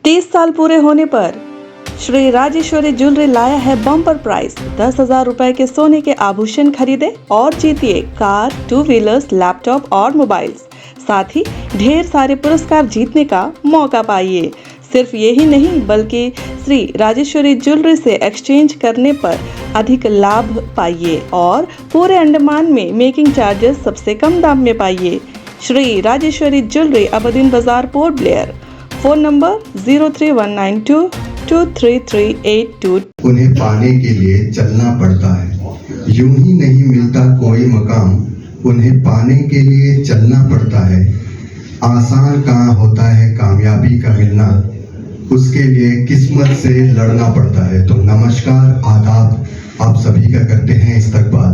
30 साल पूरे होने पर श्री राजेश्वरी ज्वेलरी लाया है बम्पर प्राइस 10,000 रुपए के सोने के आभूषण खरीदे और जीतिए कार, 2 व्हीलर्स, लैपटॉप और मोबाइल्स। साथ ही ढेर सारे पुरस्कार जीतने का मौका पाइए। सिर्फ यही नहीं बल्कि श्री राजेश्वरी ज्वेलरी से एक्सचेंज करने पर अधिक लाभ पाइए और पूरे अंडमान में मेकिंग चार्जेस सबसे कम दाम में पाइए। श्री राजेश्वरी ज्वेलरी, अबदीन बाजार, पोर्ट ब्लेयर। Phone number 0319223382। उन्हें पाने के लिए चलना पड़ता है, यूं ही नहीं मिलता कोई मकाम, उन्हें पाने के लिए चलना पड़ता है। आसान कहाँ होता है कामयाबी का मिलना, उसके लिए किस्मत से लड़ना पड़ता है। तो नमस्कार, आदाब, आप सभी का करते हैं इस्तकबाल।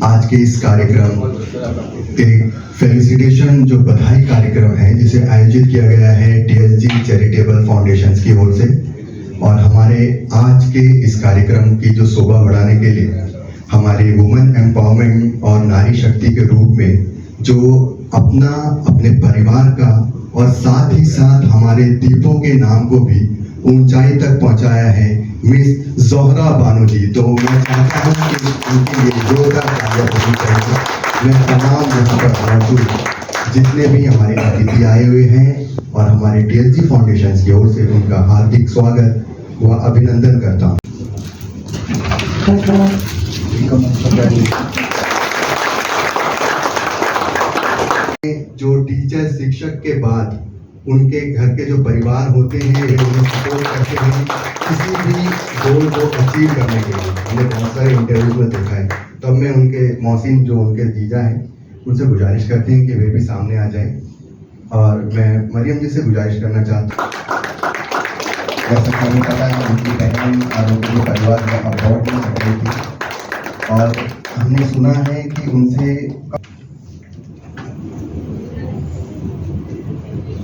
आज के इस कार्यक्रम एक फेलिसिटेशन जो बधाई कार्यक्रम है जिसे आयोजित किया गया है टीएसजी चैरिटेबल फाउंडेशन की ओर से, और हमारे आज के इस कार्यक्रम की जो शोभा बढ़ाने के लिए हमारी वुमेन एम्पावरमेंट और नारी शक्ति के रूप में जो अपने परिवार का और साथ ही साथ हमारे दीपों के नाम को भी ऊंचाई तक पहुंचाया है मिस जोहरा बानो जी। तो मैं चाहता हूं कि उनके लिए जोरदार तालियां होनी चाहिए। मैं तमाम यहाँ पर मौजूद जितने भी हमारे अतिथि आए हुए हैं और हमारे टीएसजी फाउंडेशन की ओर से उनका हार्दिक स्वागत व अभिनंदन करता हूँ। जो टीचर शिक्षक के बाद उनके घर के जो परिवार होते हैं वे उन्हें सपोर्ट करते हैं किसी भी गोल को अचीव करने के लिए। हमने बहुत सारे इंटरव्यू में देखा है। तब मैं उनके मौसिन जो उनके जीजा हैं उनसे गुजारिश करते हैं कि वे भी सामने आ जाएं, और मैं मरियम जी से गुजारिश करना चाहता हूँ। जैसा कि हमें पता है उनकी बहन और उनके परिवार में अवार्ड में सफल थी, और हमने सुना है कि उनसे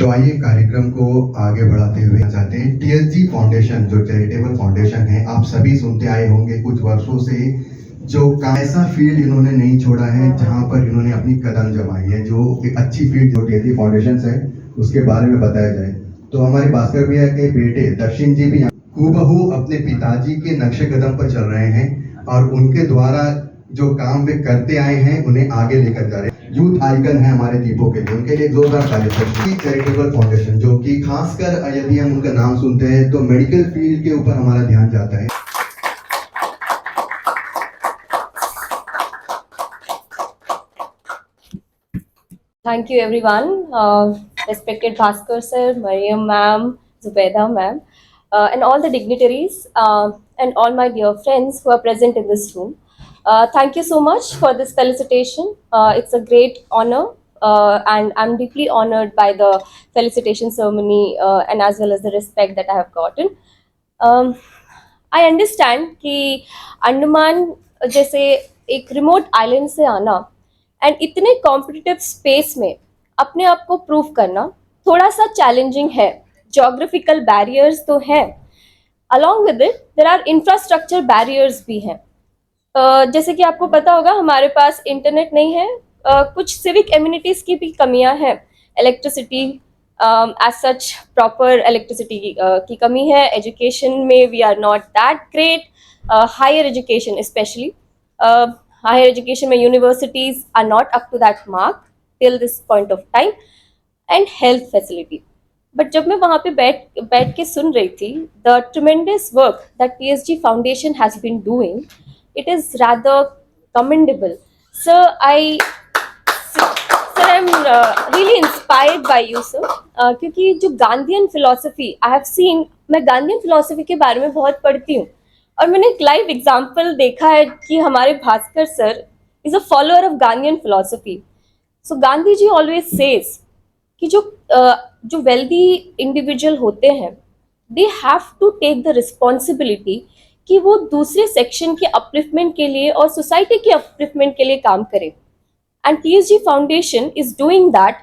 तो आइए कार्यक्रम को आगे बढ़ाते हुए चाहते हैं टीएसजी फाउंडेशन जो चैरिटेबल फाउंडेशन है, आप सभी सुनते आए होंगे कुछ वर्षों से जो ऐसा फील्ड इन्होंने नहीं छोड़ा है जहां पर इन्होंने अपनी कदम जमाई है, जो एक अच्छी फील्ड जो टीएसजी फाउंडेशन है उसके बारे में बताया जाए तो हमारे भास्कर भैया के बेटे दर्शन जी भी हूबहू अपने पिताजी के नक्शे कदम पर चल रहे हैं और उनके द्वारा जो काम वे करते आए हैं उन्हें आगे लेकर जा रहे हैं। यूथ आइकन है हमारे दीपों के लिए, उनके लिए जोरदार तालियां। चैरिटेबल फाउंडेशन जो कि खासकर यदि हम उनका नाम सुनते हैं तो मेडिकल फील्ड के ऊपर हमारा ध्यान जाता है। Thank you everyone, respected Bhaskar sir, Mariam ma'am, Zubaida ma'am, and all the dignitaries and all my dear friends who are present in this room. Thank you so much for this felicitation. It's a great honor, and I'm deeply honored by the felicitation ceremony and as well as the respect that I have gotten. I understand कि अंडमान जैसे एक remote island से आना and इतने competitive space में अपने आप को प्रूव करना थोड़ा सा चैलेंजिंग है। जोग्राफिकल बैरियर्स तो हैं, along with it there are infrastructure barriers भी हैं। जैसे कि आपको पता होगा हमारे पास इंटरनेट नहीं है, कुछ सिविक एम्यूनिटीज़ की भी कमियां हैं, electricity as such proper electricity की कमी है, एजुकेशन में we are not that great, higher education especially higher education में universities are not up to that mark till this point of time, and health facility. But जब मैं वहाँ पे बैठ के सुन रही थी the tremendous work that TSG Foundation has been doing, it is rather commendable. Sir, I'm really inspired by you, sir. क्योंकि जो Gandhian philosophy I have seen, मैं गांधीयन philosophy के बारे में बहुत पढ़ती हूँ और मैंने एक लाइव एग्जाम्पल देखा है कि हमारे Bhaskar sir is a follower of Gandhian philosophy. So Gandhi ji always says कि जो वेल्दी इंडिविजुअल होते हैं they have to take the responsibility कि वो दूसरे सेक्शन के अपलिफ्टमेंट के लिए और सोसाइटी के अपलिफ्टमेंट के लिए काम करें, and TSG Foundation is doing that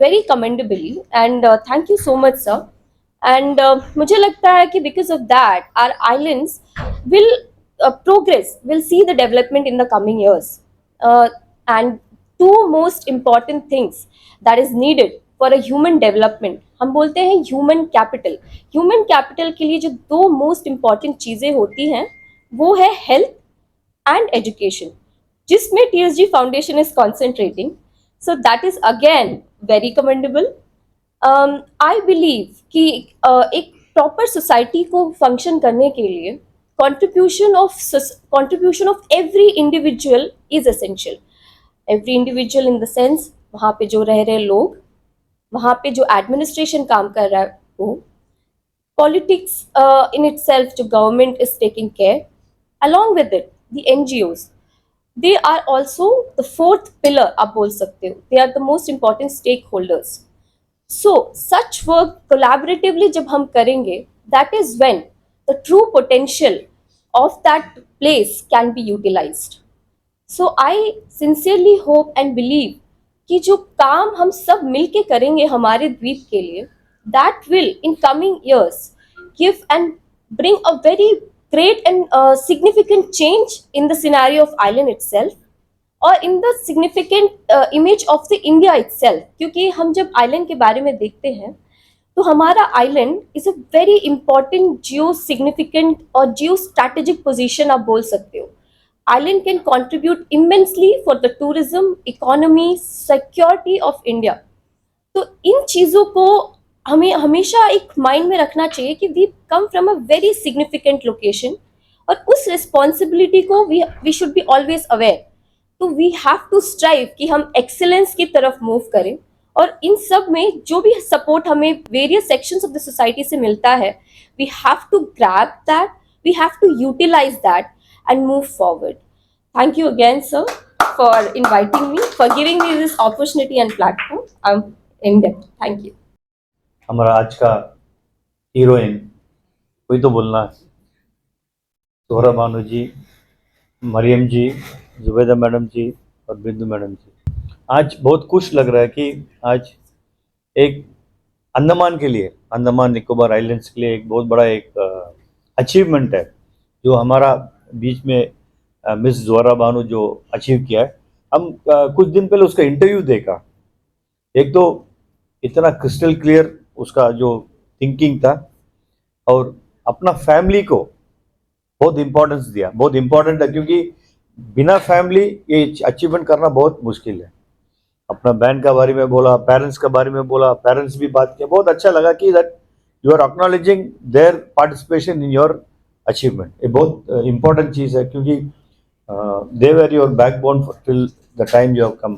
very commendably, and thank you so much sir. And मुझे लगता है कि because of that our islands will progress, will see the development in the coming years, and two most important things that is needed for a human development, हम बोलते हैं human capital. Human capital के लिए जो दो most important चीज़ें होती हैं वो है हेल्थ एंड एजुकेशन, जिसमें TSG foundation is concentrating. So that is again very commendable. I believe कि एक प्रॉपर सोसाइटी को फंक्शन करने के लिए contribution of every individual is essential. Every individual in the sense वहाँ पे जो रह रहे लोग, वहाँ पे जो एडमिनिस्ट्रेशन काम कर रहा है वो, पॉलिटिक्स in itself जो government is taking care, along with it the NGOs, they are also the fourth pillar आप बोल सकते हो, they are the most important stakeholders. So such work collaboratively जब हम करेंगे, that is when the true potential of that place can be utilized. So I sincerely hope and believe कि जो काम हम सब मिलके करेंगे हमारे द्वीप के लिए, that will in coming years give and bring a very great and significant change in the scenario of island itself और in the significant image of the India itself. क्योंकि हम जब आइलैंड के बारे में देखते हैं तो हमारा island is a very important Jio significant और जियो स्ट्रैटेजिक पोजीशन आप बोल सकते हो। Island can contribute immensely for the tourism, economy, security of India. तो इन चीज़ों को हमें हमेशा एक माइंड में रखना चाहिए कि we come from a very significant location और उस रिस्पॉन्सिबिलिटी को we should be always aware. तो वी हैव टू स्ट्राइव कि हम एक्सीलेंस की तरफ मूव करें और इन सब में जो भी सपोर्ट हमें various sections of the society से मिलता है, we have to grab that, we have to utilise that and move forward. Thank you again sir for inviting me, for giving me this opportunity and platform. I am in depth, thank you. हमारा आज का heroine कोई तो बोलना, Zohra Bano ji, Mariam ji, Zubaida madam ji और Bindu madam जी। आज बहुत खुश लग रहा है कि आज एक अंडमान के लिए, अंडमान निकोबार आइलैंड्स के लिए एक बहुत बड़ा एक अचीवमेंट है जो हमारा बीच में मिस जोहरा बानो जो अचीव किया है। हम कुछ दिन पहले उसका इंटरव्यू देखा, एक तो इतना क्रिस्टल क्लियर उसका जो थिंकिंग था और अपना फैमिली को बहुत इम्पोर्टेंस दिया। बहुत इम्पोर्टेंट है क्योंकि बिना फैमिली ये अचीवमेंट करना बहुत मुश्किल है। अपना बहन का बारे में बोला, पेरेंट्स के बारे में बोला, पेरेंट्स भी बात किया। बहुत अच्छा लगा कि that you are acknowledging their participation in your achievement. ये बहुत इंपॉर्टेंट चीज़ है क्योंकि they were your backbone till the time you have come.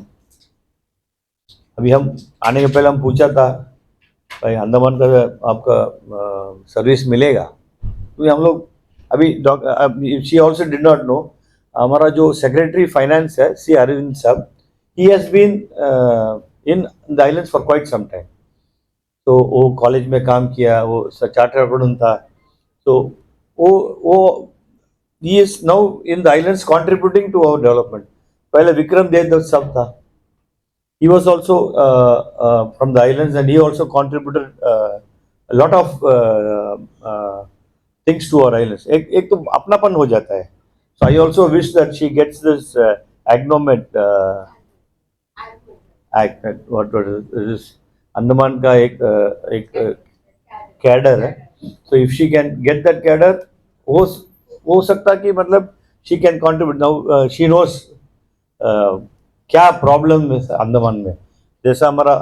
अभी हम आने के पहले हम पूछा था भाई अंडमान का आपका सर्विस मिलेगा, तो हम लोग अभी she also did not know. हमारा जो सेक्रेटरी फाइनेंस है सी अरविंद साहब, he has been in the islands for quite some time. तो वो कॉलेज में काम किया, वो चार्टर अकाउंटेंट था, तो वो he is now in the islands contributing to our development. पहले विक्रम देव सब था, he was also from the islands and he also contributed a lot of things to our islands. एक तो अपनापन हो जाता है। So I also wish that she gets this acknowledgement act. What is this? Andaman का एक कैडर है, so if she can get that cadre, हो सकता कि मतलब she can contribute. Now she knows क्या प्रॉब्लम है अंडमान में। जैसा हमारा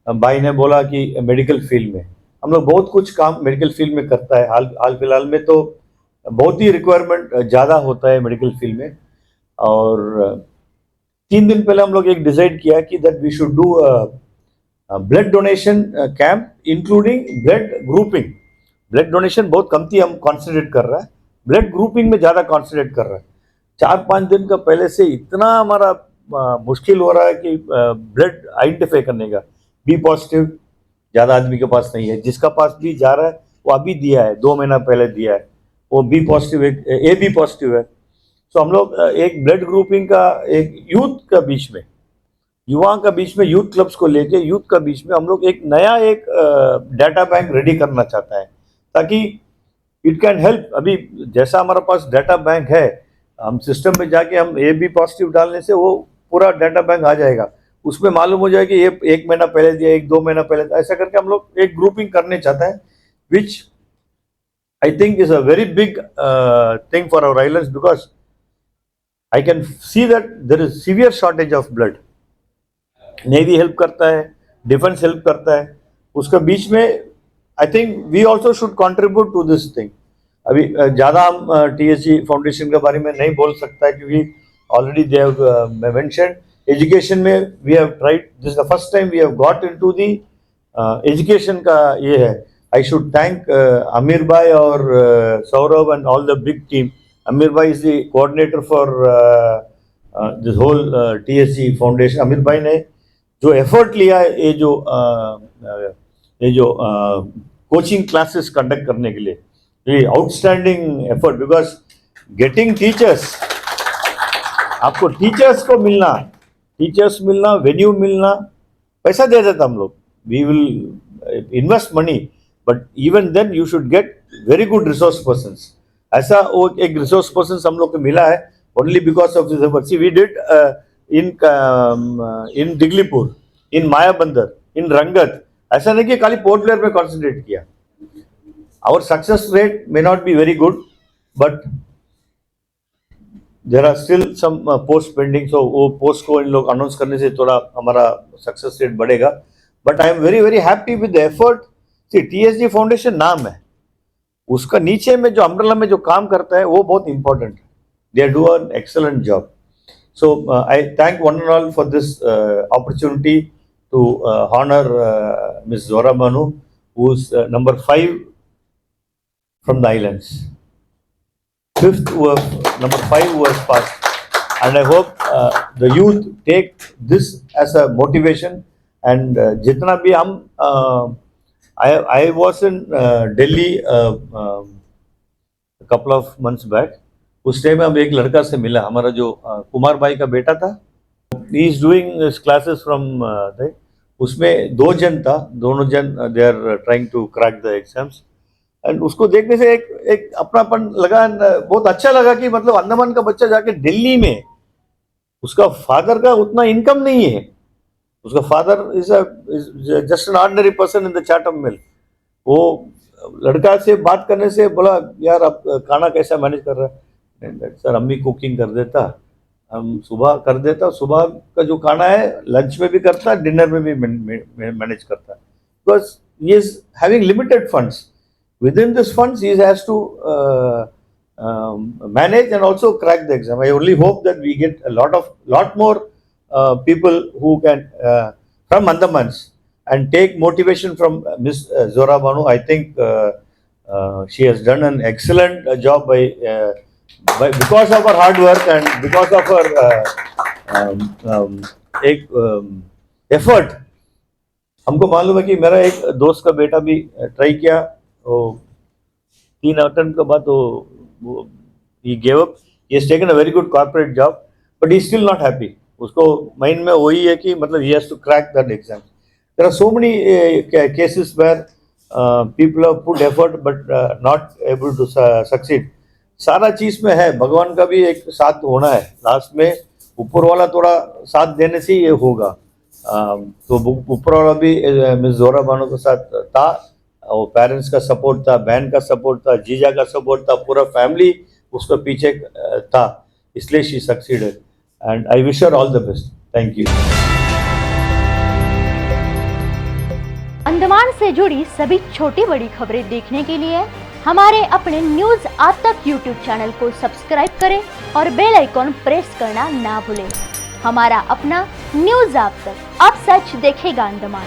भाई ने बोला कि मेडिकल फील्ड में हम लोग बहुत कुछ काम मेडिकल फील्ड में करता है। हाल फिलहाल में तो बहुत ही रिक्वायरमेंट ज़्यादा होता है मेडिकल फील्ड में। और 3 दिन पहले हम लोग एक डिसाइड किया कि that we should do blood donation camp including blood grouping. Blood donation बहुत कमती हम कॉन्सेंट्रेट कर रहा है, ब्लड ग्रुपिंग में ज़्यादा कॉन्सेंट्रेट कर रहा है। 4-5 दिन का पहले से इतना हमारा मुश्किल हो रहा है कि ब्लड आइडेंटिफाई करने का। बी पॉजिटिव ज़्यादा आदमी के पास नहीं है, जिसका पास भी जा रहा है वो अभी दिया है, 2 महीना पहले दिया है, वो बी पॉजिटिव है, ए बी पॉजिटिव है। सो हम लोग एक ब्लड ग्रुपिंग का एक यूथ का बीच में, युवाओं का बीच में, यूथ क्लब्स को लेके यूथ का बीच में हम लोग एक नया एक डाटा बैंक रेडी करना चाहता है ताकि इट कैन हेल्प। अभी जैसा हमारा पास डाटा बैंक है, हम सिस्टम में जाके हम ए बी पॉजिटिव डालने से वो पूरा डाटा बैंक आ जाएगा। उसमें मालूम हो जाए कि ये 1 महीना पहले दिया, 1-2 महीना पहले दिया, ऐसा करके हम लोग एक ग्रुपिंग करने चाहते हैं, विच I think is a very big thing for our islands, because I can see that there is severe shortage of blood. Navy help करता है, defense help करता है, उसके बीच में I think we also should contribute to this thing. अभी ज़्यादा हम TSG foundation के बारे में नहीं बोल सकता है, क्योंकि already they have mentioned education में we have tried. This is the first time we have got into the education का ये है. I should thank Amir Bhai or Saurabh and all the big team. Amir Bhai is the coordinator for this whole TSG foundation. Amir Bhai ने जो effort लिया है ये जो coaching classes conduct करने के लिए, ये outstanding effort, because getting teachers, आपको teachers को मिलना, venue मिलना, पैसा दे देता हम लोग. We will invest money. But even then you should get very good resource persons. ऐसा वो एक resource persons हम लोग को मिला है only because of this effort. See, we did in Diglipur, in Mayabandar, in Rangat. ऐसा नहीं कि खाली पोर्ट ब्लेयर में concentrate किया. Our success rate may not be very good, but there are still some posts pending. So वो post को इन लोग announce करने से थोड़ा हमारा success rate बढ़ेगा. But I am very very happy with the effort. See, TSG foundation नाम है, उसका नीचे में जो अम्ब्रेला में जो काम करता है वो बहुत इंपॉर्टेंट है. They do an excellent job. So I thank one and all for this opportunity to honor Miss Zora Banu, who is number 5 from the islands, 5th number 5 who has passed. And I hope the youth take this as a motivation. And जितना भी हम I was in Delhi a couple of months back. उस time में हम एक लड़का से मिला, हमारा जो कुमार भाई का बेटा था. He is doing his classes from there. उसमें 2 जन था, दोनों जन they are trying to crack the exams. And उसको देखने से एक अपनापन लगा, बहुत अच्छा लगा कि मतलब अंडमान का बच्चा जाके दिल्ली में, उसका फादर का उतना इनकम नहीं है. उसका father is just an ordinary person in the Chatham mill. वो लड़का से बात करने से बोला, यार आप खाना कैसा मैनेज कर रहा है? सर अम्मी कुकिंग कर देता, हम सुबह कर देता, सुबह का जो खाना है लंच में भी करता, डिनर में भी मैनेज करता. Because he is having limited funds. Within this funds he has to manage and also crack the exam. I only hope that we get a lot more people who can from Andamans and take motivation from Miss Zora Banu. I think she has done an excellent job by because of her hard work and because of her effort. हमको मालूम है कि मेरा एक दोस्त का बेटा भी ट्राई किया, वो 3 अटेम्प्ट के बाद वो he gave up. He has taken a very good corporate job, but he is still not happy. उसको माइंड में वही है कि मतलब he has to crack that exam. There are so many cases where people have put effort but not able to succeed. सारा चीज में है, भगवान का भी एक साथ होना है. लास्ट में ऊपर वाला थोड़ा साथ देने से ये होगा. तो ऊपर वाला भी मिस जोरा बानो के साथ था. वो पेरेंट्स का सपोर्ट था, बहन का सपोर्ट था, जीजा का सपोर्ट था, पूरा फैमिली उसके पीछे था, इसलिए she succeeded. And I wish her all the best. Thank you. Andaman से जुड़ी सभी छोटी बड़ी खबरें देखने के लिए हमारे अपने न्यूज आज तक यूट्यूब चैनल को सब्सक्राइब करें और बेल आइकॉन प्रेस करना ना भूलें. हमारा अपना न्यूज आज तक, अब सच देखेगा अंडमान.